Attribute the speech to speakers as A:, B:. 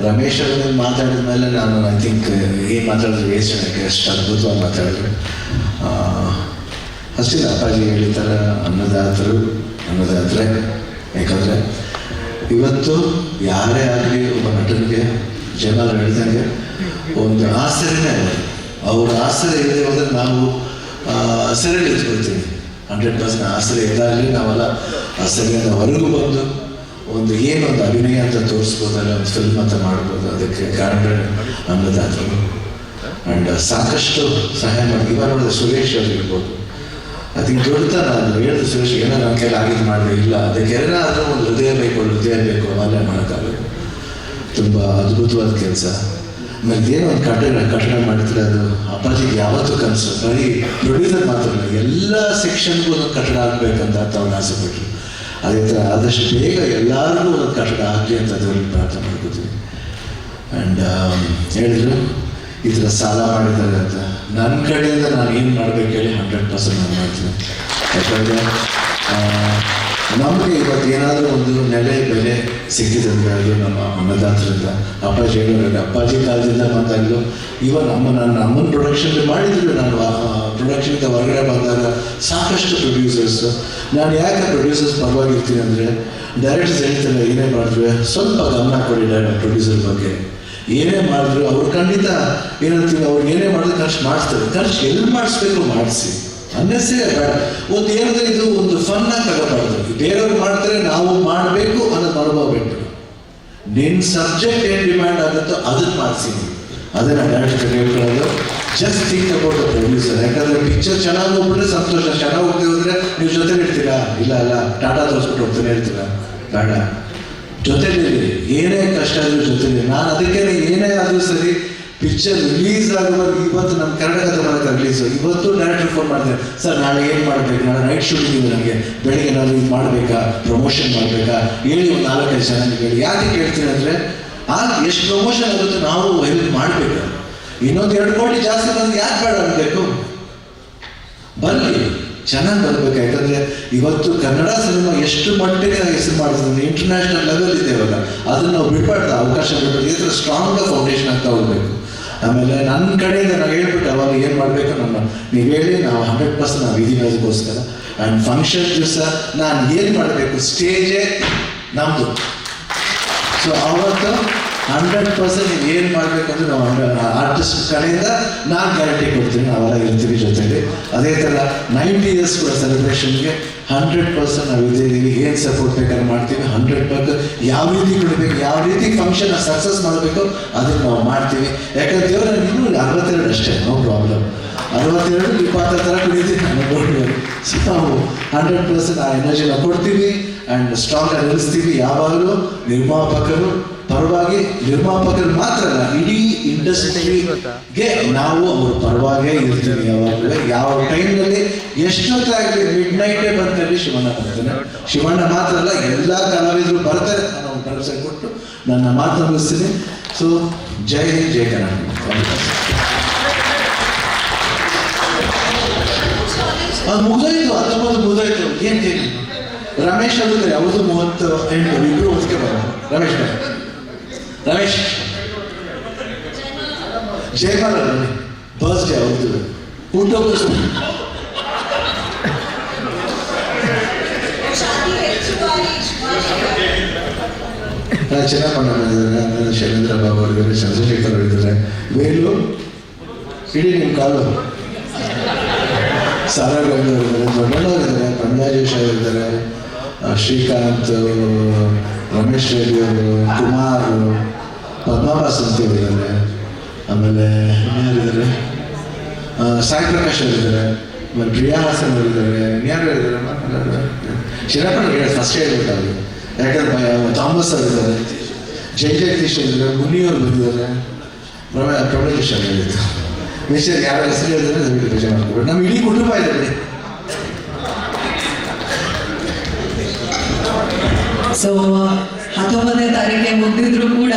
A: ರಮೇಶ್ ಅವ್ರ ಮೇಲೆ ಮಾತಾಡಿದ ಮೇಲೆ ನಾನು ಐ ಥಿಂಕ್ ಏನು ಮಾತಾಡಿದ್ರು ವೇಸ್ಟ್ ನನಗೆ ಅಷ್ಟು ಅದ್ಭುತವಾಗಿ ಮಾತಾಡಿದ್ರು. ಅಷ್ಟಿಲ್ಲ, ಅಪ್ಪಾಜಿ ಹೇಳಿದಾರ ಅನ್ನದಾತ್ರೆ. ಯಾಕಂದರೆ ಇವತ್ತು ಯಾರೇ ಆಗಲಿ ಒಬ್ಬ ನಟನಿಗೆ ಜನ ಹೇಳ್ದಂಗೆ ಒಂದು ಆಸರೆನೇ ಅವ್ರ ಆಸರೆ ಇಲ್ಲದೆ ಹೋದರೆ ನಾವು ಸೆರೆ ಇಟ್ಕೊಳ್ತೀವಿ. 100% ಆಸರೆ ಇದ್ದಾಗಲಿ ನಾವೆಲ್ಲ ಆಸರೆಯಿಂದ ಹೊರಗೂ ಬಂದು ಒಂದು ಏನೊಂದು ಅಭಿನಯ ಅಂತ ತೋರಿಸ್ಬೋದಲ್ಲ, ಒಂದು ಫಿಲ್ಮ್ ಅಂತ ಮಾಡ್ಬೋದು. ಅದಕ್ಕೆ ಕಾರಣ ಅನ್ನದಾತರು ಆ್ಯಂಡ್ ಸಾಕಷ್ಟು ಸಹಾಯ ಮಾಡಿ. ಇವಾಗ ನೋಡಿದ್ರೆ ಸುರೇಶ್ ಅವ್ರು ಇರ್ಬೋದು, ಐ ಥಿಂಕ್ ದೊಡ್ಡತನ ಅದು ಹೇಳಿದ ಸುರೇಶ್ ಏನೋ ನನ್ನ ಕೈಲಿ ಆಗಿದ್ದು ಮಾಡಿದೆ ಇಲ್ಲ, ಅದಕ್ಕೆ ಏನಾದರೂ ಒಂದು ಹೃದಯ ಬೇಕು ಅಲ್ಲೇ ಮಾಡೋಕ್ಕಾಗಲ್ಲ. ತುಂಬ ಅದ್ಭುತವಾದ ಕೆಲಸ. ಆಮೇಲೆ ಏನೋ ಒಂದು ಕಟ್ಟಡ ಮಾಡ್ತಾರೆ, ಅದು ಅಪ್ಪಾಜಿಗೆ ಯಾವತ್ತೂ ಕನಸು. ಬರೀ ಪ್ರೊಡ್ಯೂಸರ್ ಮಾತ್ರ ಇಲ್ಲ, ಎಲ್ಲ ಸೆಕ್ಷನ್ಗೂ ಒಂದು ಕಟ್ಟಡ ಆಗಬೇಕಂತ ಅವ್ನು ಆಸೆ ಪಟ್ಟರು. ಅದೇ ಥರ ಆದಷ್ಟು ಬೇಗ ಎಲ್ಲರಿಗೂ ಒಂದು ಕಟ್ಟಡ ಆಗಲಿ ಅಂತ ದೇವರಿಗೆ ಪ್ರಾರ್ಥನೆ ಮಾಡ್ಕೋತೀವಿ. ಆ್ಯಂಡ್ ಹೇಳಿದ್ರು ಈ ಥರ ಸಾಲ ಮಾಡಿದ್ದಾರೆ ಅಂತ. ನನ್ನ ಕಡೆಯಿಂದ ನಾನು ಏನು ಮಾಡಬೇಕು ಹೇಳಿ 100% ನಾನು ಮಾಡ್ತೀನಿ. ಯಾಕಂದರೆ ನಮಗೆ ಇವತ್ತು ಏನಾದರೂ ಒಂದು ಬೆಲೆ ಸಿಕ್ಕಿದಂಗೆ ಅದು ನಮ್ಮ ಅನ್ನದಾತರಿಂದ. ಅಪ್ಪಾಜಿ ಹೇಳೋರಿಗೆ ಅಪ್ಪಾಜಿ ಕಾಲದಿಂದ ಬಂದಾಗಲೂ ನಮ್ಮನ್ನು ಪ್ರೊಡಕ್ಷನ್ ಮಾಡಿದ್ರು. ನಾನು ಪ್ರೊಡಕ್ಷನ್ಗೆ ಹೊರಗಡೆ ಬಂದಾಗ ಸಾಕಷ್ಟು ಪ್ರೊಡ್ಯೂಸರ್ಸು, ನಾನು ಯಾಕೆ ಪ್ರೊಡ್ಯೂಸರ್ಸ್ ಪರವಾಗಿರ್ತೀನಿ ಅಂದರೆ ಡೈರೆಕ್ಟರ್ಸ್ ಹೇಳ್ತಾರೆ ಏನೇ ಮಾಡಿದ್ರು ಸ್ವಲ್ಪ ಗಮನ ಕೊಡಿ ಪ್ರೊಡ್ಯೂಸರ್ ಬಗ್ಗೆ. ಏನೇ ಮಾಡಿದ್ರು ಅವ್ರು ಖಂಡಿತ ಏನಂತೀವಿ, ಅವ್ರು ಏನೇ ಮಾಡಿದ್ರು ಖರ್ಚು ಮಾಡಿಸ್ತಾರೆ. ಖರ್ಚು ಎಲ್ಲಿ ಮಾಡಿಸ್ಬೇಕು ಮಾಡಿಸಿ, ಅನ್ನೆಸೇ ಬೇಡ. ಒಂದು ಏನಂದ್ರೆ ಇದು ಒಂದು ಫನ್ನಾಗಿ ತಗೋಬಾರ್ದು. ಬೇರೆಯವ್ರು ಮಾಡ್ತಾರೆ ನಾವು ಮಾಡಬೇಕು ಅನ್ನೋದು ಅನುಭವ ಬಿಟ್ಟು ನಿನ್ನ ಸಬ್ಜೆಕ್ಟ್ ಏನು ಡಿಮ್ಯಾಂಡ್ ಆಗುತ್ತೋ ಅದನ್ನು ಮಾಡಿಸಿ. ಅದನ್ನು ಡೈರೆಕ್ಟರ್ ಹೇಳ್ಕೊಳ್ಳೋದು. Just think about the producer. ಯಾಕಂದರೆ ಪಿಕ್ಚರ್ ಚೆನ್ನಾಗಿ ಹೋಗ್ಬಿಟ್ರೆ ಸಂತೋಷ, ಚೆನ್ನಾಗಿ ಹೋಗದೆ ಹೋದರೆ ನೀವು ಜೊತೆ ಇರ್ತೀರಾ? ಇಲ್ಲ ಟಾಟಾ ತೋರಿಸ್ಬಿಟ್ಟು ಹೋಗ್ತಾನೆ ಇರ್ತೀರಾ? ಬೇಡ, ಜೊತೆಲಿರಿ. ಏನೇ ಕಷ್ಟ ಆದರೂ ಜೊತೆಲಿ. ನಾನು ಅದಕ್ಕೆ ಏನೇ ಆದರೂ ಸರಿ ಪಿಕ್ಚರ್ ರಿಲೀಸ್ ಆಗುವಾಗ, ಇವತ್ತು ನಮ್ಮ ಕರ್ನಾಟಕದ ಬರೋಕ್ಕೆ ರಿಲೀಸು, ಇವತ್ತು ಡೈರೆಕ್ಟರ್ ಫೋನ್ ಮಾಡಿದೆ, ಸರ್ ನಾಳೆ ಏನು ಮಾಡಬೇಕು, ನಾಳೆ ನೈಟ್ ಶೂಟಿಂಗ್ ಇದೆ ನನಗೆ, ಬೆಳಿಗ್ಗೆ ನಾನು ಇದು ಮಾಡಬೇಕಾ, ಪ್ರಮೋಷನ್ ಮಾಡಬೇಕಾ ಹೇಳಿ, ಒಂದು 4-5 ಜನ ಹೇಳಿ. ಯಾಕೆ ಕೇಳ್ತೀನಿ ಅಂದರೆ ಎಷ್ಟು ಪ್ರಮೋಷನ್ ಆಗುತ್ತೆ ನಾವು ಹೆಲ್ಪ್ ಮಾಡಬೇಕು. ಇನ್ನೊಂದು 2 ಕೋಟಿ ಜಾಸ್ತಿ ಬಂದು ಯಾಕೆ ಬೇಡ ಅನ್ಬೇಕು? ಬರಲಿ, ಚೆನ್ನಾಗಿ ಬರಬೇಕು. ಯಾಕಂದರೆ ಇವತ್ತು ಕನ್ನಡ ಸಿನಿಮಾ ಎಷ್ಟು ಮಟ್ಟಿಗೆ ಹೆಸರು ಮಾಡ್ತಿದ್ರೆ ಇಂಟರ್ನ್ಯಾಷನಲ್ ಲೆವೆಲ್ ಇದೆ ಇವಾಗ. ಅದನ್ನು ನಾವು ಬಿಡಬಾರ್ದು, ಅವಕಾಶ ಬಿಡಬಾರ್ದು. ಈ ಥರ ಸ್ಟ್ರಾಂಗ್ ಫೌಂಡೇಶನ್ ಅಂತ ಹೋಗ್ಬೇಕು. ಆಮೇಲೆ ನನ್ನ ಕಡೆಯಿಂದ ನಾವು ಹೇಳ್ಬಿಟ್ಟು ಅವಾಗ ಏನು ಮಾಡಬೇಕು ನೀವು ಹೇಳಿ, ನಾವು 100% ನಾವು ಇದೀವಿ ಅದಕ್ಕೋಸ್ಕರ. ಆ್ಯಂಡ್ ಫಂಕ್ಷನ್ ದಿವಸ ನಾನು ಏನು ಮಾಡಬೇಕು, ಸ್ಟೇಜೇ ನಮ್ಮದು. ಸೊ ಅವತ್ತು 100% ನೀವು ಏನು ಮಾಡಬೇಕಂದ್ರೆ ನಾವು ಆರ್ಟಿಸ್ಟ್ ಕಡೆಯಿಂದ ನಾನು ಗ್ಯಾರಂಟಿ ಕೊಡ್ತೀನಿ, ನಾವೆಲ್ಲ ಇರ್ತೀವಿ ಜೊತೆಲಿ. ಅದೇ ಥರ 90 years ಕೂಡ ಸೆಲೆಬ್ರೇಷನ್ಗೆ 100% ನಾವು ಇದ್ದೀವಿ. ಏನು ಸಪೋರ್ಟ್ ಬೇಕಾದ್ರೆ ಮಾಡ್ತೀವಿ. 100% ಯಾವ ರೀತಿ ಕೊಡಬೇಕು, ಯಾವ ರೀತಿ ಫಂಕ್ಷನ್ ಸಕ್ಸಸ್ ಮಾಡಬೇಕು ಅದನ್ನು ನಾವು ಮಾಡ್ತೀವಿ. ಯಾಕಂದ್ರೆ ದೇವರ ಇನ್ನೂ 62 ಅಷ್ಟೇ, ನೋ ಪ್ರಾಬ್ಲಮ್. 62 20 ಥರ ಕುಡಿತೀವಿ ಅನ್ಕೊಂಡು. ಸೊ ನಾವು 100% ಆ ಎನರ್ಜಿನ ಕೊಡ್ತೀವಿ ಆ್ಯಂಡ್ ಸ್ಟ್ರಾಂಗ್ ಆಗಿ ನಿಲ್ಲಿಸ್ತೀವಿ. ಯಾವಾಗಲೂ ನಿರ್ಮಾಪಕರು ಪರವಾಗಿ, ನಿರ್ಮಾಪಕರು ಮಾತ್ರ ಅಲ್ಲ, ಇಡೀ ಇಂಡಸ್ಟ್ರಿಗೆ ನಾವು ಅವ್ರ ಪರವಾಗೇ ಇರ್ತೀವಿ. ಯಾವಾಗಲೂ ಯಾವ ಟೈಮ್ನಲ್ಲಿ ಎಷ್ಟೊತ್ತಾಗಲಿ ಮಿಡ್ನೈಟೇ ಬಂದಲ್ಲಿ ಶಿವಣ್ಣ ಬರ್ತಾನೆ. ಶಿವಣ್ಣ ಮಾತ್ರ ಅಲ್ಲ, ಎಲ್ಲ ಕಲಾವಿದರು ಬರ್ತಾರೆ ಅನ್ನೋ ಒಂದು ಭರವಸೆ ಕೊಟ್ಟು ನನ್ನ ಮಾತು ಮುಗಿಸ್ತೀನಿ. ಸೊ ಜೈ ಹಿಂದ್, ಜೈ ಕರ್ನಾಟಕ. ಅದು ಮುಗಿದೋಯ್ತು, 19 ಮುಗಿದೋಯ್ತು. ಏನು ರಮೇಶ್ ಅಂದ್ರೆ ಯಾವುದು 38 ಇಬ್ಬರು ಒತ್ತಿಗೆ ಬರೋದು. ರಮೇಶ್ ಜಯಮಾಲ ಬರ್ಸ್ಡೇ ಅವ್ರದ್ದು ಹುಟ್ಟೋದು. ಚೆನ್ನಾಗಿ ಮಾಡಿದ್ದಾರೆ. ಶೈಲೇಂದ್ರ ಬಾಬು ಅವರಿದ್ದಾರೆ, ಚಂದ್ರಶೇಖರ್ ಅವರಿದ್ದಾರೆ, ವೇಲು, ಇಡೀ ನಿಮ್ಮ ಕಾಲು, ಸಾರಾ ಗಾಂಧಿ ಅವರಿದ್ದಾರೆ, ದೊಡ್ಡಣ್ಣವರಿದ್ದಾರೆ, ಪಂಡ್ಯಾಜೇಶ್ ಅವರಿದ್ದಾರೆ, ಶ್ರೀಕಾಂತ್, ರಮೇಶ್ ರೆಡ್ಡಿ ಅವರು, ಕುಮಾರ್, ಪದ್ಮಾಬಾಸಂತಿ ಅವರಿದ್ದಾರೆ, ಆಮೇಲೆ ಇನ್ಯಾರಿದ್ದಾರೆ, ಸಾಯಿ ಪ್ರಕಾಶ್ ಅವರಿದ್ದಾರೆ, ಆಮೇಲೆ ಪ್ರಿಯಾ ಹಾಸನ್ ಅವರಿದ್ದಾರೆ, ಇನ್ಯಾರು ಹೇಳಿದ್ದಾರೆ, ಶಿರಪ್ಪನ ಹೇಳಿ ಫಸ್ಟ್ ಹೇಳ್ಬಿಟ್ಟು ಅವರು. ಯಾಕಂದ್ರೆ ಥಾಮಸ್ ಅವರಿದ್ದಾರೆ, ಜಗದೀಶ್ ಅವರಿದ್ದಾರೆ, ಮುನಿಯವರು ಬಂದಿದ್ದಾರೆ, ಪ್ರಭೇಶ್ ಅವರು ಹೇಳಿದ್ದು. ವಿಷಯ ಯಾರ ಹೆಸರು ಹೇಳಿದ್ರೆ ದಯವಿಟ್ಟು ಬೇಜಾರು ಮಾಡ್ಕೊಬೇಡಿ. ನಮ್ಮ ಇಡೀ ಕುಟುಂಬ ಇದೆ ಬಿಡಿ.
B: ಸೊ 19ನೇ ತಾರೀಕಿಗೆ ಮುಗಿದಿದ್ರು ಕೂಡ